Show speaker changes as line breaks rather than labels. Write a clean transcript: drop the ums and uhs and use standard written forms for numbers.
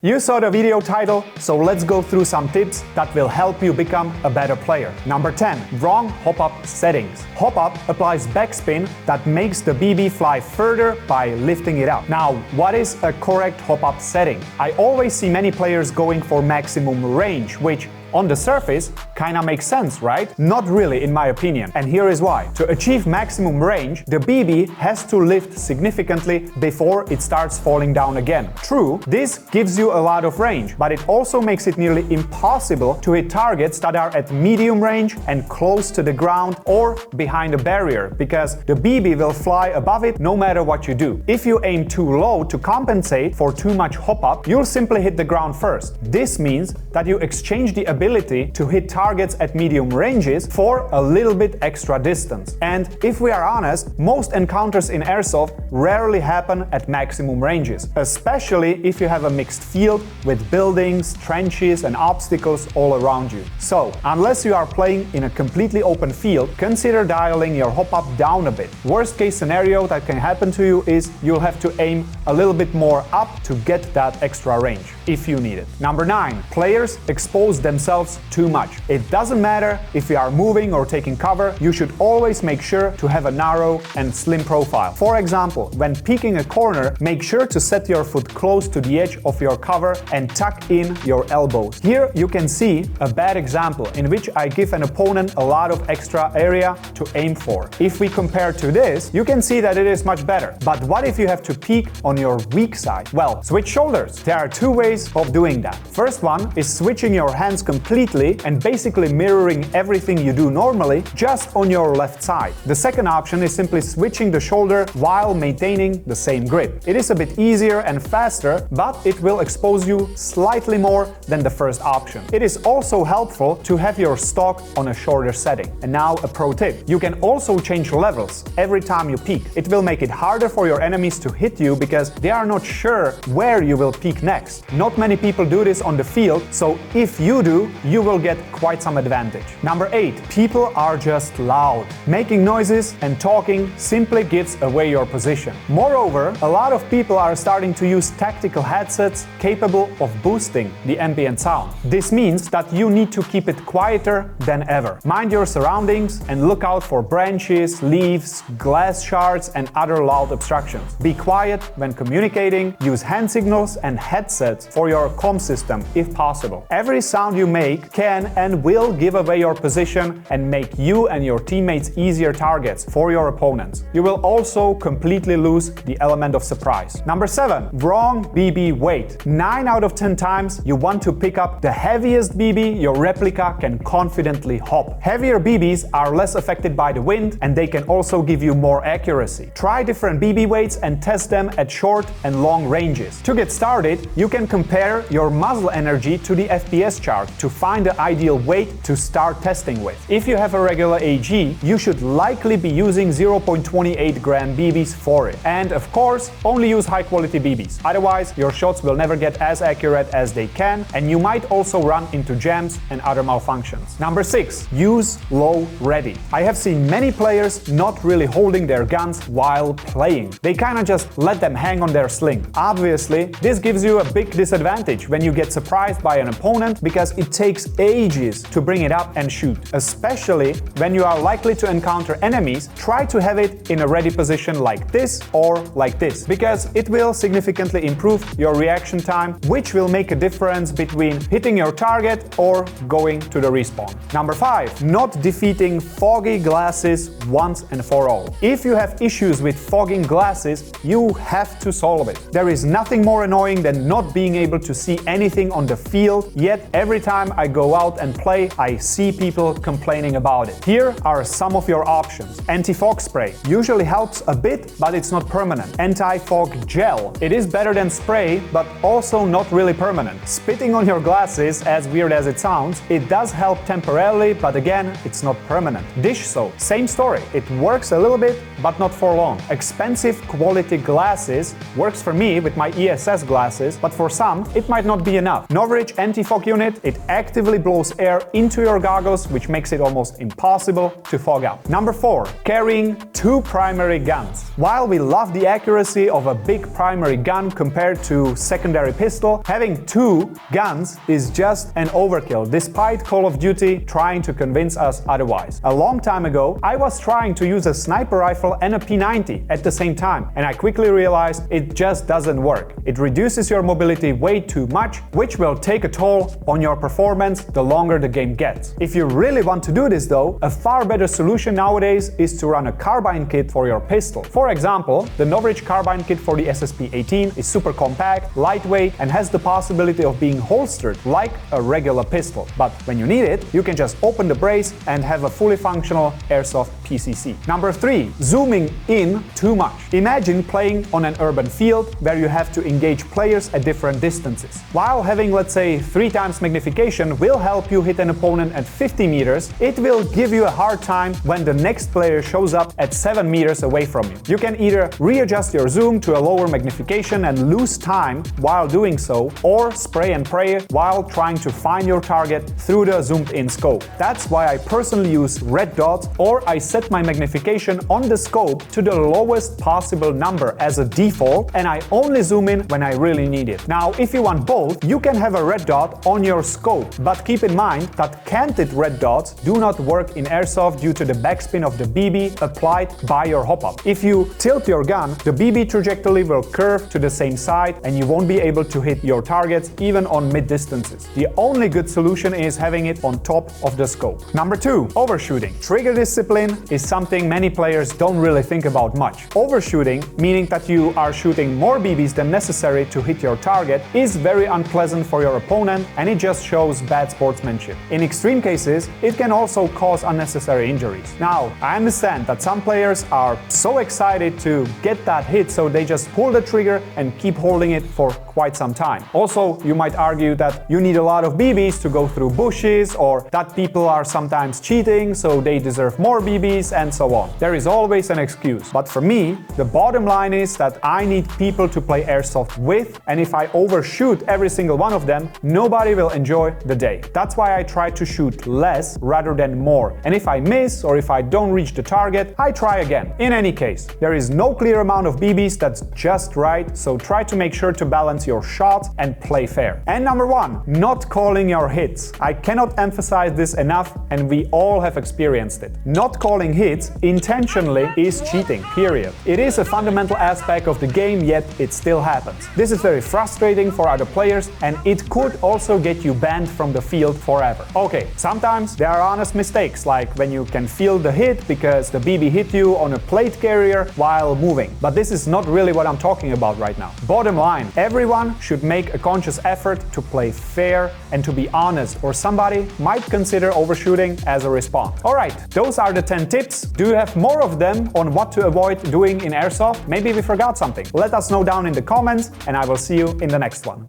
You saw the video title, so let's go through some tips that will help you become a better player. Number 10. Wrong hop-up settings. Hop-up applies backspin that makes the BB fly further by lifting it up. Now, what is a correct hop-up setting? I always see many players going for maximum range, which on the surface kinda makes sense, right? Not really, in my opinion, and here is why. To achieve maximum range, the BB has to lift significantly before it starts falling down again. True, this gives you a lot of range, but it also makes it nearly impossible to hit targets that are at medium range and close to the ground or behind a barrier, because the BB will fly above it no matter what you do. If you aim too low to compensate for too much hop-up, you'll simply hit the ground first. This means that you exchange the ability to hit targets at medium ranges for a little bit extra distance. And if we are honest, most encounters in Airsoft rarely happen at maximum ranges, especially if you have a mixed field with buildings, trenches and obstacles all around you. So, unless you are playing in a completely open field, consider dialing your hop-up down a bit. Worst case scenario that can happen to you is you'll have to aim a little bit more up to get that extra range, if you need it. Number 9. Players expose themselves too much. It doesn't matter if you are moving or taking cover, you should always make sure to have a narrow and slim profile. For example, when peeking a corner, make sure to set your foot close to the edge of your cover and tuck in your elbows. Here you can see a bad example in which I give an opponent a lot of extra area to aim for. If we compare to this, you can see that it is much better. But what if you have to peek on your weak side? Well, switch shoulders. There are two ways of doing that. First one is switching your hands completely and basically mirroring everything you do normally just on your left side. The second option is simply switching the shoulder while maintaining the same grip. It is a bit easier and faster, but it will expose you slightly more than the first option. It is also helpful to have your stock on a shorter setting. And now a pro tip. You can also change levels every time you peek. It will make it harder for your enemies to hit you because they are not sure where you will peek next. Not many people do this on the field, so if you do, you will get quite some advantage. Number 8. People are just loud. Making noises and talking simply gives away your position. Moreover, a lot of people are starting to use tactical headsets capable of boosting the ambient sound. This means that you need to keep it quieter than ever. Mind your surroundings and look out for branches, leaves, glass shards and other loud obstructions. Be quiet when communicating, use hand signals and headsets for your comm system if possible. Every sound you make can and will give away your position and make you and your teammates easier targets for your opponents. You will also completely lose the element of surprise. Number 7. Wrong BB weight. 9 out of 10 times you want to pick up the heaviest BB your replica can confidently hop. Heavier BBs are less affected by the wind and they can also give you more accuracy. Try different BB weights and test them at short and long ranges. To get started, you can compare your muzzle energy to the FPS chart to find the ideal weight to start testing with. If you have a regular AG, you should likely be using 0.28 gram BBs for it. And of course, only use high quality BBs. Otherwise, your shots will never get as accurate as they can, and you might also run into jams and other malfunctions. Number 6. Use low ready. I have seen many players not really holding their guns while playing. They kinda just let them hang on their sling. Obviously, this gives you a big disadvantage when you get surprised by an opponent because it takes ages to bring it up and shoot. Especially when you are likely to encounter enemies, try to have it in a ready position like this or like this, because it will significantly improve your reaction time, which will make a difference between hitting your target or going to the respawn. Number 5. Not defeating foggy glasses once and for all. If you have issues with fogging glasses, you have to solve it. There is nothing more annoying than not being able to see anything on the field, yet every time I go out and play, I see people complaining about it. Here are some of your options. Anti-fog spray usually helps a bit, but it's not permanent. Anti-fog gel. It is better than spray, but also not really permanent. Spitting on your glasses, as weird as it sounds, it does help temporarily, but again, it's not permanent. Dish soap. Same story. It works a little bit, but not for long. Expensive quality glasses works for me with my ESS glasses, but for some, it might not be enough. Norwich anti-fog unit, it actively blows air into your goggles, which makes it almost impossible to fog up. Number 4. Carrying 2 primary guns. While we love the accuracy of a big primary gun compared to secondary pistol, having 2 guns is just an overkill, despite Call of Duty trying to convince us otherwise. A long time ago, I was trying to use a sniper rifle and a P90 at the same time, and I quickly realized it just doesn't work. It reduces your mobility way too much, which will take a toll on your performance the longer the game gets. If you really want to do this though, a far better solution nowadays is to run a carbine kit for your pistol. For example, the Novridge carbine kit for the SSP-18 is super compact, lightweight, and has the possibility of being holstered like a regular pistol. But when you need it, you can just open the brace and have a fully functional Airsoft PCC. Number 3. Zooming in too much. Imagine playing on an urban field where you have to engage players at different distances. While having, let's say, 3 times magnification will help you hit an opponent at 50 meters, it will give you a hard time when the next player shows up at 7 meters away from you. You can either readjust your zoom to a lower magnification and lose time while doing so, or spray and pray while trying to find your target through the zoomed-in scope. That's why I personally use red dots, or I set my magnification on the scope to the lowest possible number as a default, and I only zoom in when I really need it. Now, if you want both, you can have a red dot on your scope, but keep in mind that canted red dots do not work in Airsoft due to the backspin of the BB applied by your Hopup. If you tilt your gun, the BB trajectory will curve to the same side and you won't be able to hit your targets even on mid distances. The only good solution is having it on top of the scope. Number 2. Overshooting. Trigger discipline is something many players don't really think about much. Overshooting, meaning that you are shooting more BBs than necessary to hit your target, is very unpleasant for your opponent, and it just shows bad sportsmanship. In extreme cases, it can also cause unnecessary injuries. Now, I understand that some players are so excited to get that hit, so they just pull the trigger and keep holding it for quite some time. Also, you might argue that you need a lot of BBs to go through bushes, or that people are sometimes cheating, so they deserve more BBs, and so on. There is always an excuse. But for me, the bottom line is that I need people to play Airsoft with, and if I overshoot every single one of them, nobody will enjoy the day. That's why I try to shoot less rather than more. And if I miss, or if I don't reach the target, I try again. In any case, there is no clear amount of BBs that's just right, so try to make sure to balance your shots and play fair. And number 1, not calling your hits. I cannot emphasize this enough, and we all have experienced it. Not calling hits intentionally is cheating, period. It is a fundamental aspect of the game, yet it still happens. This is very frustrating for other players, and it could also get you banned from the field forever. Okay, sometimes there are honest mistakes, like when you can feel the hit because the BB hit you on a plate carrier while moving. But this is not really what I'm talking about right now. Bottom line, everyone should make a conscious effort to play fair and to be honest, or somebody might consider overshooting as a response. Alright, those are the 10 tips. Do you have more of them on what to avoid doing in Airsoft? Maybe we forgot something. Let us know down in the comments, and I will see you in the next one.